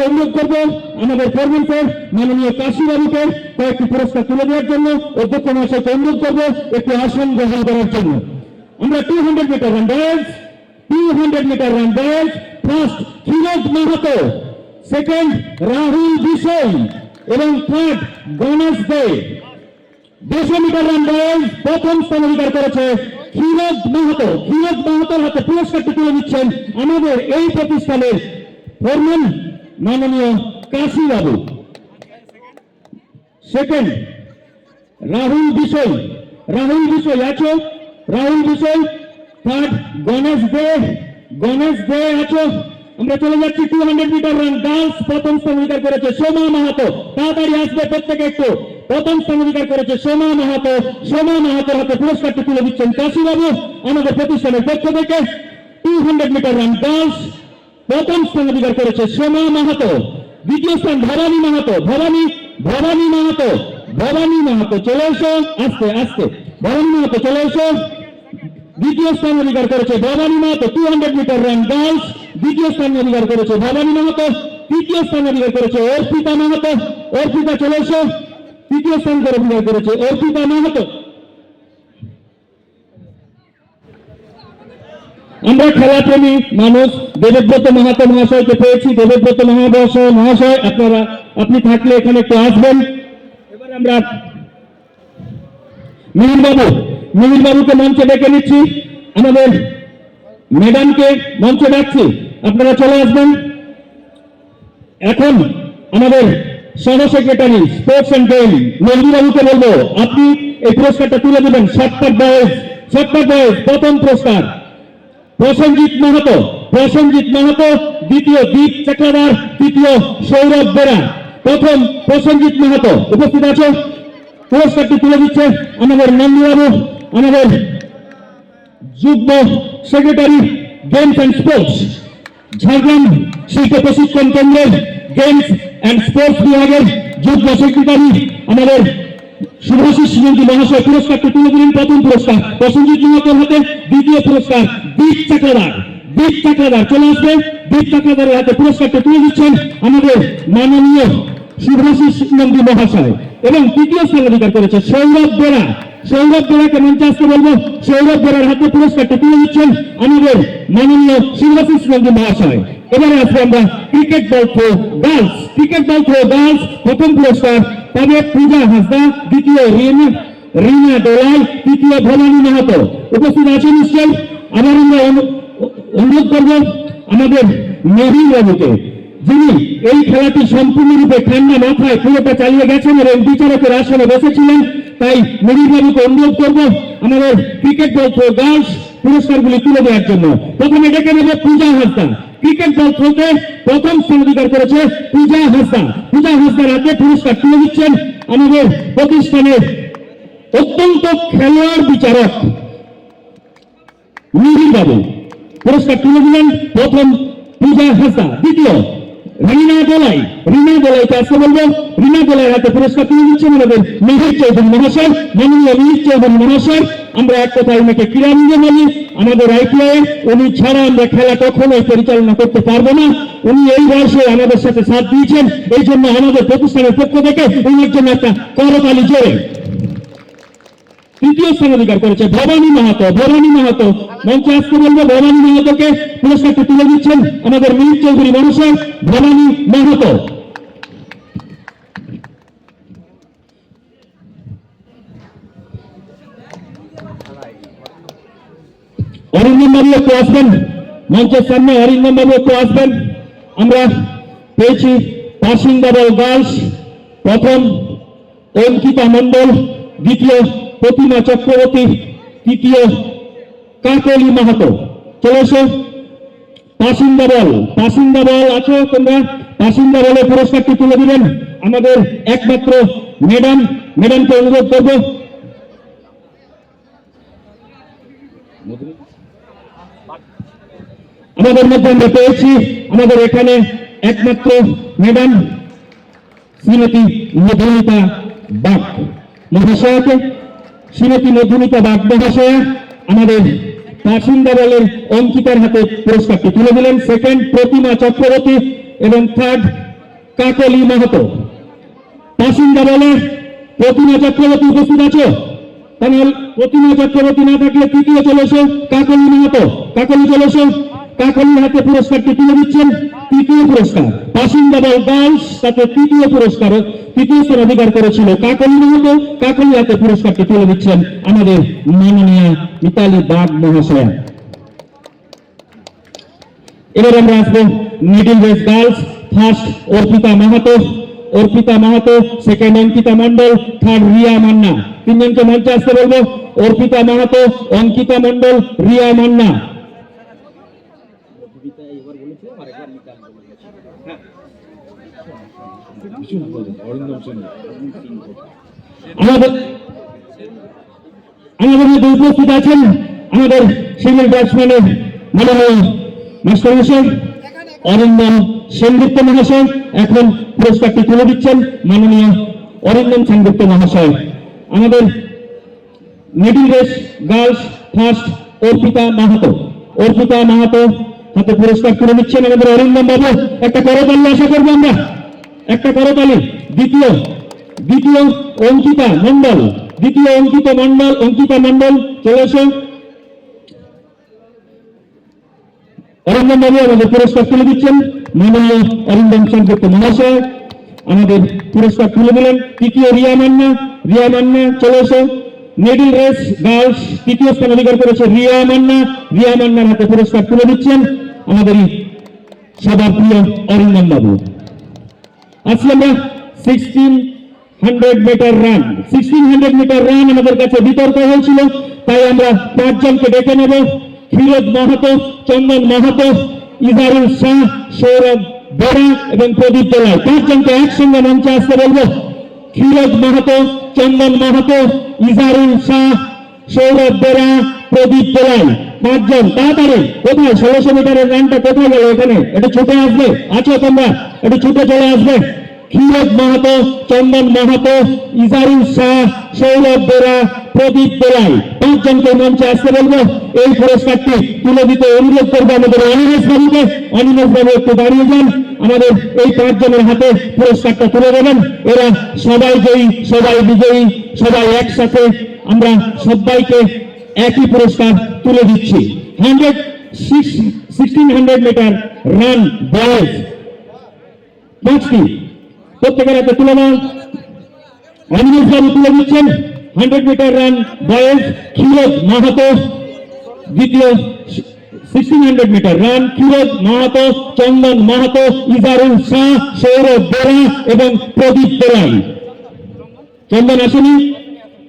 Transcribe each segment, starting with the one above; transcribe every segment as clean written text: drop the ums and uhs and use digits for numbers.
অনুরোধ করবো আমাদের ফরমেন্সের মাননীয় কাশীবাবুকে কয়েকটি পুরস্কার তুলে দেওয়ার জন্য অধ্যক্ষ মহাশয়কে অনুরোধ করবো একটি আসন গ্রহণ করার জন্য। আমরা 200 metre run race, 200 metre run race, first Firoz Mahato, second Rahul Bishoy এবং third Ganesh De. 200 metre run race প্রথম স্থান অধিকার করেছে ফিরোজ মাহাতো। ফিরোজ মাহাতোর হাতে পুরস্কারটি তুলে দিচ্ছেন আমাদের এই প্রতিষ্ঠানের ফোরম্যান মাননীয় কাশীবাবু। সেকেন্ড রাহুল বিষয়, রাহুল বিষয় আছো, রাহুল বিষয়। থার্ড গণেশ দে, গণেশ দে আছো। আমরা চলে যাচ্ছি 200 মিটার রান গার্লস, প্রথম স্থান অধিকার করেছে সোমা মাহাতো। তাড়াতাড়ি আসবে প্রত্যেকে একটু। প্রথম স্থান অধিকার করেছে সোমা মাহাতো। সোমা মাহাতোর হাতে পুরস্কারটি তুলে দিচ্ছেন কাশীবাবু আমাদের প্রতিষ্ঠানের পক্ষ থেকে। 200 মিটার রান গার্লস প্রথম স্থান অধিকার করেছে সোমা মাহাতো। দ্বিতীয় স্থান ভবানী মাহাতো, ভবানী মাহাতো, ভবানী মাহাতো চলে এসো, আস্তে আস্তে ভবানী মাহাতো চলে এসো। দ্বিতীয় স্থান অধিকার করেছে Bhabani Mahato 200 metre run girls. দ্বিতীয় স্থান অধিকার করেছে ভবানী মাহাতো। তৃতীয় স্থান অধিকার করেছে অর্পিতা মাহাতো। অর্পিতা চলে এসো। তৃতীয় স্থান অধিকার করেছে অর্পিতা মাহাতো। আমরা খেলাপ্রেমী মানুষ দেবব্রত মাহাতো মহাশয়কে পেয়েছি। দেবব্রত মহাশয় আপনি থাকলে এখানে একটু আসবেন। এবার আমরা মিহির বাবুকে মঞ্চে ডেকে নিচ্ছি, আমাদের ম্যাডামকে মঞ্চে ডাকছি, আপনারা চলে আসবেন। এখন আমাদের সহ সেক্রেটারি স্পোর্টস অ্যান্ড গেম নন্দীবাবুকে বলবো আপনি এই পুরস্কারটা তুলে দেবেন। শর্টকাট বয়েজ প্রথম পুরস্কার প্রসেনজিৎ মাহাতো, দ্বিতীয় দীপ চাকলাদার, তৃতীয় সৌরভ বেরা। প্রথম প্রসেনজিৎ মাহাতো উপস্থিত আছে, পুরস্কারটি তুলে দিচ্ছে আমাদের নন্দীবাবু, আমাদের যুগ্ম secretary games and sports, Jhargram শিল্প প্রশিক্ষণ কেন্দ্রের গেমস অ্যান্ড স্পোর্টস বিভাগের যুগ্ম সেক্রেটারি আমাদের শুভাশিস নন্দী মহাশয় পুরস্কারটি তুলে দিলেন। প্রথম পুরস্কার প্রসেনজিৎ মাহাতোর হাতে, দ্বিতীয় পুরস্কার দীপ চাকলাদার চলে আসবে। দীপ চাকলাদারের হাতে পুরস্কারটি তুলে দিচ্ছেন আমাদের মাননীয় শুভাশিস নন্দী মহাশয় এবং তৃতীয় স্থান অধিকার করেছে সৌরভ বেরা। সৌরভ বেরাকে মঞ্চে আসতে বলবো। সৌরভ বেরার হাতে পুরস্কারটি তুলে দিচ্ছেন আমাদের মাননীয় শুভাশিস নন্দী মহাশয়। এবারে আসবো আমরা ক্রিকেট বল থ্রো গার্লস। প্রথম পুরস্কার পাবে পূজা হাসদা, দ্বিতীয় রিনা দোলাই, তৃতীয় ভবানী মাহাতো। উপস্থিত আছেন নিশ্চয়। আবার আমরা অনুরোধ করবো আমাদের মেহির বাবুকে, যিনি এই খেলাটি সম্পূর্ণরূপে ঠান্ডা মাথায় পুরোটা চালিয়ে গেছেন এবং বিচারকের আসনে বসেছিলেন। তাই মেহির বাবুকে অনুরোধ করবো আমাদের ক্রিকেট বল থ্রো গার্লস পুরস্কারগুলি তুলে দেওয়ার জন্য। প্রথমে ডেকে নেব পূজা হাসদা। ক্রিকেট বল থ্রোতে প্রথম স্থান অধিকার করেছে পূজা হাসদার হাতে পুরস্কার তুলে দিচ্ছেন আমাদের প্রতিষ্ঠানের অত্যন্ত খেলোয়াড় বিচারক মিহির বাবু। পুরস্কার তুলে দিলেন প্রথম পূজা হাসদা। দ্বিতীয় রিনা দোলাইকে আসতে বলবো। রিনা দোলাইয়ের হাতে পুরস্কার তুলে দিচ্ছেন আমাদের মিহির চৌধুরী মহাশয়, মাননীয় মিহির চৌধুরী মহাশয়। আমরা এক কথায় উনাকে ক্রীড়াঙ্গন বলি। আমাদের আইপিআই উনি ছাড়া আমরা খেলা কখনোই পরিচালনা করতে পারবো না। উনি এই বয়সে আমাদের সাথে সাথ দিয়েছেন, এই জন্য আমাদের প্রতিষ্ঠানের পক্ষ থেকে উনার জন্য একটা করতালি জোরে। তৃতীয় স্থান অধিকার করেছে ভবানী মাহাতো। মঞ্চে আসতে বলবো। ভবানী মাহাতোকে পুরস্কারটি তুলে দিচ্ছেন আমাদের মিহির চৌধুরী মহাশয়। ভবানী মাহাতো। অরিন্দম বাবু একটু আসবেন মঞ্চের সামনে। অরিন্দম বাবু একটু আসবেন। আমরা পেয়েছি পাসিং দ্য বল গার্লস, প্রথম অঙ্কিতা মন্ডল, দ্বিতীয় প্রতিমা চক্রবর্তী, তৃতীয় কাকলি মাহাতো। চলে এসো। পাসিং দ্য বল আছো তোমরা। পাসিং দ্য বলের পুরস্কারটি তুলে দিবেন আমাদের একমাত্র ম্যাডামকে অনুরোধ করবো। আমাদের মধ্যে আমরা পেয়েছি আমাদের এখানে একমাত্র ম্যাডাম শ্রীমতী মধুমিতা বাগ মহাশয়াকে। শ্রীমতী মধুমিতা বাগ মহাশয়া আমাদের পাসিং দ্য বলের অঙ্কিতার হাতে পুরস্কারটি তুলে দিলেন। সেকেন্ড প্রতিমা চক্রবর্তী এবং থার্ড কাকলি মাহাতো। বাসিন্দা বলে প্রতিমা চক্রবর্তী উপস্থিত আছো? তাহলে প্রতিমা চক্রবর্তী না থাকলে তৃতীয় চলে এসো কাকলি মাহাতো। কাকলি চলে এসো। কাকলির হাতে পুরস্কারটি তুলে দিচ্ছেন। তৃতীয় পুরস্কার বাসিন্দা দল গার্লস, তাতে তৃতীয় পুরস্কার, তৃতীয় স্থান অধিকার করেছিল কাকলি মাহাতো। কাকলি হাতে পুরস্কারটি তুলে দিচ্ছেন আমাদের মাননীয় মিতালি বাগ মহাশয়া। এবার আমরা আসবো middle race girls. First Arpita Mahato, Arpita Mahato, second Ankita Mondal, third Riya Manna. তিনজনকে মঞ্চে আসতে বলবো। অর্পিতা মাহাতো, অঙ্কিতা মন্ডল, রিয়া মান্না। আমাদের মধ্যে উপস্থিত আছেন আমাদের সিভিল ব্যাটসম্যানের মাননীয় মাস্টার মশাই অরিন্দম সেনগুপ্ত মহাশয়। এখন পুরস্কারটি তুলে দিচ্ছেন মাননীয় অরিন্দম সেনগুপ্ত মহাশয়। আমাদের middle race girls first Arpita Mahato, Arpita Mahato হাতে পুরস্কার তুলে দিচ্ছেন আমাদের অরিন্দম বাবু। একটা করতালি আশা করবো আমরা, একটা করতালি। দ্বিতীয় অঙ্কিতা মন্ডল, দ্বিতীয় অঙ্কিতা মন্ডল চলে এসো। অরিন্দম বাবু আমাদের পুরস্কার তুলে দিচ্ছেন মাননীয় অরিন্দম সেনগুপ্ত মহাশয়। আমাদের পুরস্কার তুলে দিলেন। তৃতীয় রিয়া মান্না, রিয়া মান্না চলে এসো। মিডিল রেস গার্লস তৃতীয় স্থান অধিকার করেছে রিয়া মান্না। রিয়া মান্নার হাতে পুরস্কার তুলে দিচ্ছেন আমাদের সবার প্রিয় অরিন্দম বাবু। আজকে আমরা 1600 মিটার রান, 1600 মিটার রান আমাদের কাছে বিতর্ক হয়েছিল, তাই আমরা 5 জনকে ডেকে নেব। ফিরোজ মাহাতো, চন্দন মাহাতো, ইজারুল শাহ, সৌরভ বেরা এবং প্রদীপ দোলাই। 5 জনকে একসঙ্গে মঞ্চে আসতে বলবো। ফিরোজ মাহাতো, চন্দন মাহাতো, ইজারুল শাহ, সৌরভ বেরা, প্রদীপ দোলাই। 5 জন তাড়াতাড়ি। কোথায় 1600 মিটারের রানটা কোথায় গেল? এখানে একটু ছুটে আসবে, আছো তোমরা? একটু ছুটে চলে আসবে। ফিরোজ মাহাতো, চন্দন মাহাতো, ইজারুল শাহ, সৌরভ বেরা, প্রদীপ দোলাই। 5 জনকে মঞ্চে আসতে বলবো। এই পুরস্কারটি তুলে দিতে অনুরোধ করবো আমাদের অনিমেষ বাবুকে। অনিমেষ বাবু একটু দাঁড়িয়ে যান। আমাদের এই 5 জনের হাতে পুরস্কারটা তুলে দেবেন। এরা সবাই জয়ী, সবাই বিজয়ী, সবাই একসাথে। আমরা সবাইকে একই পুরস্কার তুলে দিচ্ছি। 1600 মিটার রান বয়েজ 5টি প্রত্যেকের হাতে তুলে নেন। অনিমেষ বাবু তুলে দিচ্ছেন 100 metre run boys. Firoz Mahato দ্বিতীয় 1600 মিটার রান, ফিরোজ মাহাতো, চন্দন মাহাতো, ইজারুল শাহ, সৌরভ বেরা এবং প্রদীপ দোলাই। চন্দন আসেনি?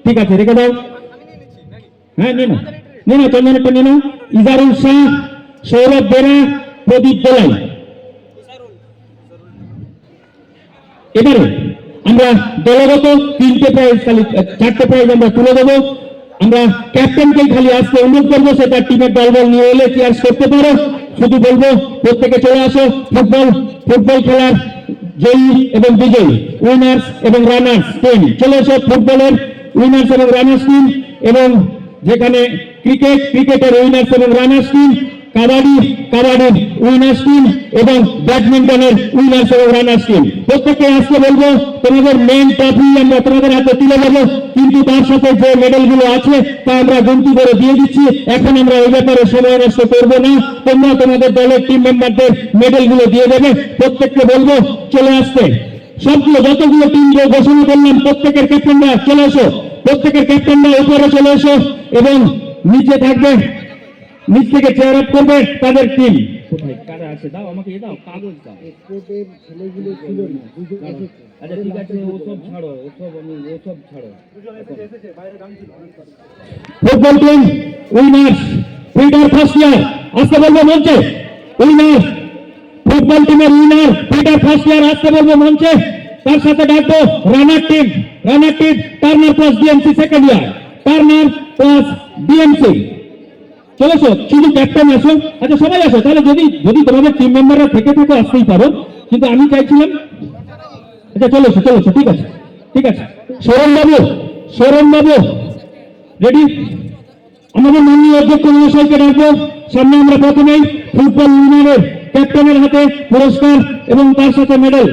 ঠিক আছে, রেখে দাও। হ্যাঁ নিয়ে না, চন্দন একটু নিয়ে নাও। ইজারুল শাহ, সৌরভ বেরা, প্রদীপ দোলাই। এবারে আমরা দলগত 3টে প্রাইজ, খালি 4টে প্রাইজ আমরা তুলে দেবো। আমরা ক্যাপ্টেনকেই খালি আসতে অনুরোধ করবো, সেটা টিমের দলবল নিয়ে এলে চেয়ার করতে পারো। শুধু বলবো প্রত্যেকে চলে আসো। ফুটবল খেলার জয়ী এবং বিজয়ী, উইনার্স এবং রানার্স টিম চলে এসো। ফুটবলের উইনার্স এবং রানার্স টিম, এবং যেখানে ক্রিকেটের উইনার্স এবং রানার্স টিম, কাবাডির উইনার্স টিম এবং ব্যাডমিন্টনের উইনার্স এবং রানার্স টিম। প্রত্যেককে আসতে বলবো। তোমাদের মেইন ট্রফি আমরা তোমাদের হাতে তুলে দেবো, কিন্তু তার সাথে যে মেডেলগুলো আছে তা আমরা গন্তি করে দিয়ে দিচ্ছি। এখন আমরা এই ব্যাপারে সময় নষ্ট করবো না। তোমরা তোমাদের দলের টিম মেম্বারদের মেডেলগুলো দিয়ে দেবে। প্রত্যেককে বলবো চলে আসতে। সবগুলো যতগুলো টিম ঘোষণা করলাম প্রত্যেকের ক্যাপ্টেনরা চলে এসো। প্রত্যেকের ক্যাপ্টেনরা উপরে চলে এসো এবং নিচে থাকবে, নিচ থেকে চেয়ার আপ করবে তাদের টিম। কোথায় কারা আছে? দাও আমাকে, দাও কাগজ দাও। ছেলেগুলো ছিল না। আচ্ছা ঠিক আছে, ওসব ছাড়ো। Football team winners, Peter first year আসতে বলবো মঞ্চে। উইনার্স, ফুটবল টিমের উইনার পিটার ফার্স্ট ইয়ার আসতে বলবো মঞ্চে। তার সাথে ডাকবো runner team Turner plus DMC second year, Turner plus DMC. চলেছো, শুধু ক্যাপ্টেন আসো। আচ্ছা সবাই আসো। তাহলে যদি তোমাদের টিম মেম্বাররা থেকে থাকো আসতেই পারো, কিন্তু আমি চাইছিলাম। আচ্ছা চলেছো, ঠিক আছে। সৌরভ বাবু রেডি? আমাদের মাননীয় অধ্যক্ষ মহাশয়কে ডাকবো সামনে। আমরা প্রথমেই ফুটবল ইউনিয়নের ক্যাপ্টেনের হাতে পুরস্কার এবং তার সাথে মেডেল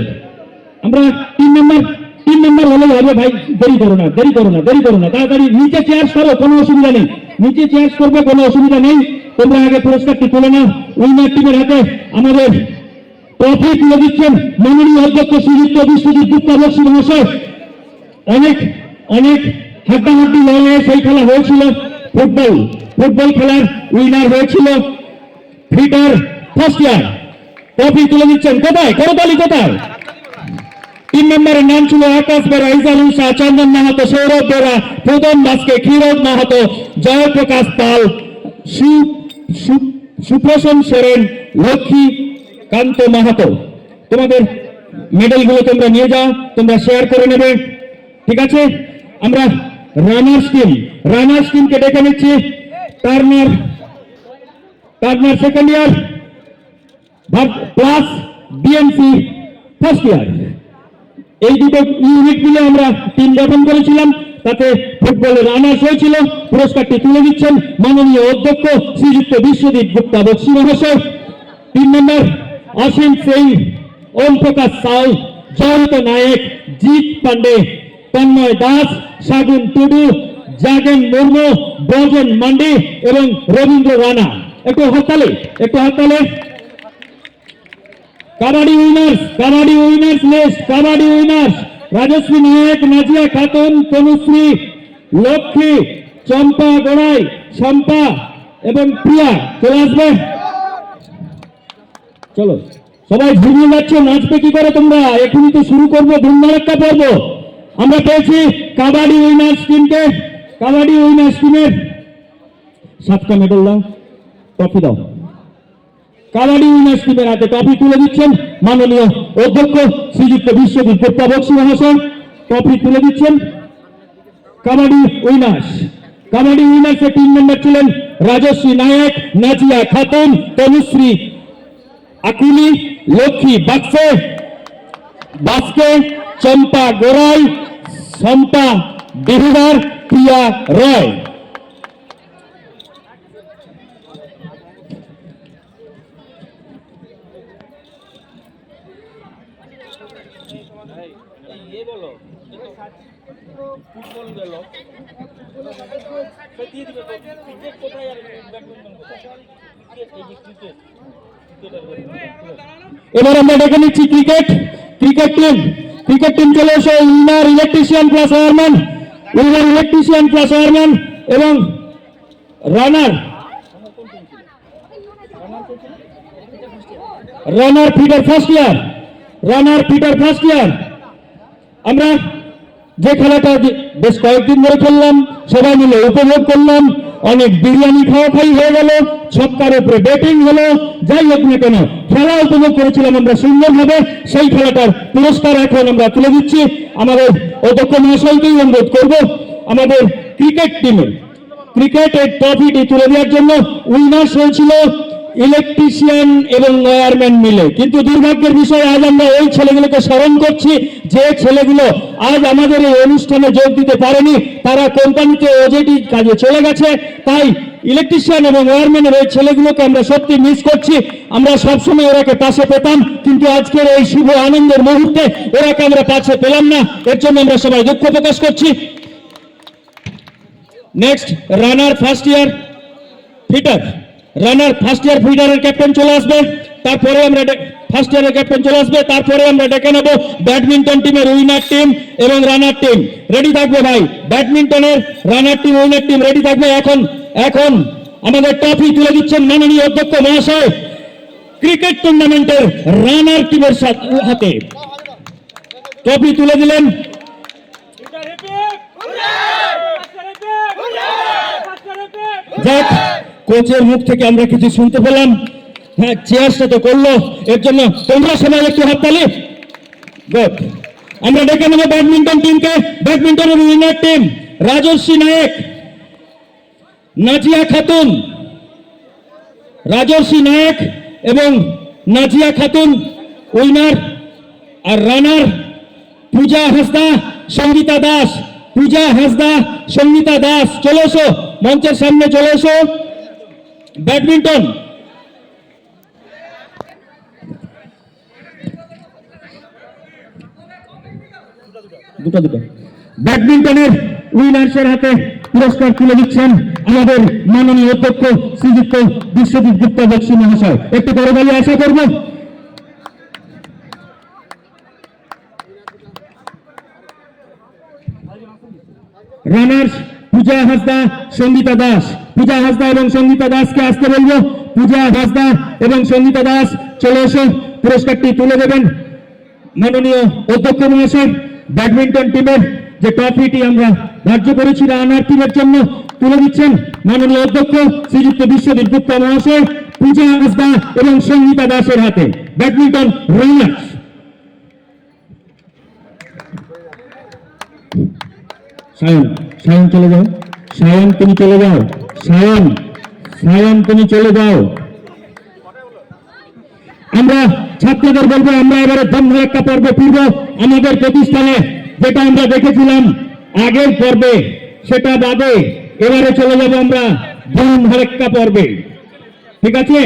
আমরা 3 নম্বর হলে হবে ভাই, দেরি করো না, তাড়াতাড়ি নিচে চেয়ার করো, কোনো অসুবিধা নেই, নিচে চেয়ার করবে, কোনো অসুবিধা নেই। তোমরা আগে পুরস্কারটি তুলে নাও। উইনার টিমের হাতে আমাদের ট্রফি তুলে দিচ্ছেন মাননীয় অধ্যক্ষ শ্রীযুক্ত বিশ্বজিৎ গুপ্তা বক্সী মহাশয়। অনেক হাড্ডাহাড্ডি লড়াইয়ে সেই খেলা হয়েছিল। ফুটবল খেলার উইনার হয়েছিল ফিটার ফার্স্ট ইয়ার। ট্রফি তুলে দিচ্ছেন কোথায়, করতালি কোথায়? 3 নম্বরের নাম ছিল আকাশ বেরা, ইজালুল শাহ, চন্দন মাহাতো, সৌরভ বেরা, প্রদম দাসকে, ক্ষীরোদ মাহাতো, জয়প্রকাশ পাল, সুপ্রসন সেরেন, লক্ষ্মী কান্ত মাহাতো। তোমাদের মেডেলগুলো তোমরা নিয়ে যাও, তোমরা শেয়ার করে নেবে, ঠিক আছে? আমরা রানার্স টিমকে ডেকে নিচ্ছি। Turner second year plus BMC first year, এই দুটো ইউনিট মিলে আমরা টিম গঠন করেছিলাম, তাতে ফুটবলের রানার্স হয়েছিল। পুরস্কারটি তুলে দিচ্ছেন মাননীয় অধ্যক্ষ শ্রীযুক্ত বিশ্বজিৎ গুপ্তা বক্সী মহাশয়। 3 নম্বর অসীম সিং, ওম প্রকাশ সাউ, জয়ন্ত নায়ক, জিৎ পান্ডে, তন্ময় দাস, সাগুন টুডু, জাগেন মুর্মু, ব্রজেন মান্ডি এবং রবীন্দ্র রানা। একটু হাততালি। Kabaddi winners list. Kabaddi winners Rajashree Nayak, Nazia Khatun, Tanushree, Lakshmi, Champa Gorai, Shampa এবং প্রিয়া। চলে আসবে, চলো সবাই ঘুরিয়ে যাচ্ছে, নাচবে কি করে তোমরা? এখনই তো শুরু করবো ধুমধাড়াক্কা পর্ব। আমরা পেয়েছি কাবাডি উইনার্স টিমকে। কাবাডি উইনার্স টিমের 7টা মেডেল দাও, ট্রফি দাও। কাবাডি উইনার্স টিমের হাতে ট্রফি তুলে দিচ্ছেন মাননীয় অধ্যক্ষ শ্রীযুক্ত বিশ্বজিৎ গুপ্তা বক্সী মহাশয়। ট্রফি তুলে দিচ্ছেন কাবাডি উইনার্সের 3 নম্বর ছিলেন রাজশ্রী নায়ক, নাজিয়া খাতুন, তনুশ্রী আকুলি, লক্ষ্মী বাস্কে, চম্পা গোড়াই, শম্পা বেহুদার, প্রিয়া রয়। এবার আমরা ডেকে নিচ্ছি ক্রিকেট টিম চলে এসে উইনার ইলেকট্রিশিয়ান প্লাস ওয়ারম্যান এবং রানার ফিটার ফার্স্ট ইয়ার। আমরা যে খেলাটা বেশ কয়েকদিন ধরে খেললাম, সবাই মিলে উপভোগ করলাম, অনেক বিরিয়ানি খাওয়াখাই হয়ে গেল, ছক্কার উপরে ব্যাটিং হলো, যাই হোক না কেন খেলা উপভোগ করেছিলাম আমরা সুন্দরভাবে। সেই খেলাটার পুরস্কার এখন আমরা তুলে দিচ্ছি। আমাদের অধ্যক্ষ মহাশয়কেই অনুরোধ করব আমাদের ক্রিকেটের ট্রফিটি তুলে দেওয়ার জন্য। উইনার্স হয়েছিল ইলেকট্রিশিয়ান এবং ওয়্যারম্যান মিলে, কিন্তু দুর্ভাগ্যের বিষয় আজ আমরা ওই ছেলেগুলোকে স্মরণ করছি যে ছেলেগুলো আজ আমাদের এই অনুষ্ঠানে যোগ দিতে পারেনি। তারা কোম্পানিতে ওজেডি কাজে চলে গেছে, তাই ইলেকট্রিশিয়ান এবং ওয়্যারম্যানের ওই ছেলেগুলোকে আমরা সত্যি মিস করছি। আমরা সবসময় ওরাকে পাশে পেতাম, কিন্তু আজকের এই শুভ আনন্দের মুহূর্তে ওরাকে আমরা পাশে পেলাম না, এর জন্য আমরা সবাই দুঃখ প্রকাশ করছি। নেক্সট রানার ফার্স্ট ইয়ার ফিটারের ক্যাপ্টেন চলে আসবে, তারপরে আমরা ডেকে নেব ব্যাডমিন্টন টিমের উইনার টিম এবং রানার টিম। রেডি থাকবে ভাই, ব্যাডমিন্টনের রানার টিম, উইনার টিম রেডি থাকবে। এখন আমাদের ট্রফি তুলে দিচ্ছেন মাননীয় অধ্যক্ষ মহাশয় ক্রিকেট টুর্নামেন্টের রানার টিমের হাতে। ট্রফি তুলে দিলেন। যাক, কোচের মুখ থেকে আমরা কিছু শুনতে পেলাম। হ্যাঁ, চেয়ারটা তো করলো, এর জন্য তোমরা সবাই একটু হাততালি। গুড। আমরা ডেকে নেব ব্যাডমিন্টন টিমকে। ব্যাডমিন্টনের winner team Rajshri Nayak, Nazia Khatun winner, আর রানার পূজা হাসদা, সঙ্গীতা দাস। চলে এসো মঞ্চের সামনে, চলে এসো। ব্যাডমিন্টন দুটো ব্যাডমিন্টনের উইনার্সের হাতে পুরস্কার তুলে দিচ্ছেন আমাদের মাননীয় অধ্যক্ষ শ্রীযুক্ত বিশ্বজিৎ গুপ্তা বক্সী মহাশয়। একটু করতালি আশা করব। রানার্স পূজা হাসদা, সঙ্গীতা দাস। পূজা হাসদা এবং সঙ্গীতা দাসকে আসতে বলবো। পূজা হাসদা এবং সঙ্গীতা দাস চলে এসে পুরস্কারটি তুলে দেবেন মাননীয় অধ্যক্ষ মহাশয়। ব্যাডমিন্টন টিমের যে ট্রফিটি আমরা ধার্য করেছি রানার টিমের জন্য তুলে দিচ্ছেন মাননীয় অধ্যক্ষ শ্রীযুক্ত বিশ্বজিৎ গুপ্তা মহাশয় পূজা হাসদা এবং সঙ্গীতা দাসের হাতে। Badminton runners. সায়ন, সায়ন চলে যাও। সায়ন তুমি চলে যাও। সায়ন, সায়ন তুমি চলে যাও। আমরা ছাত্রদের বলবো আমরা এবারে ধর্মরেখা পর্বে ফিরবো আমাদের প্রতিষ্ঠানে, যেটা আমরা দেখেছিলাম আগের পর্বে সেটা বাদে এবারে চলে যাবো আমরা ধর্মরেখা পর্বে। ঠিক আছে?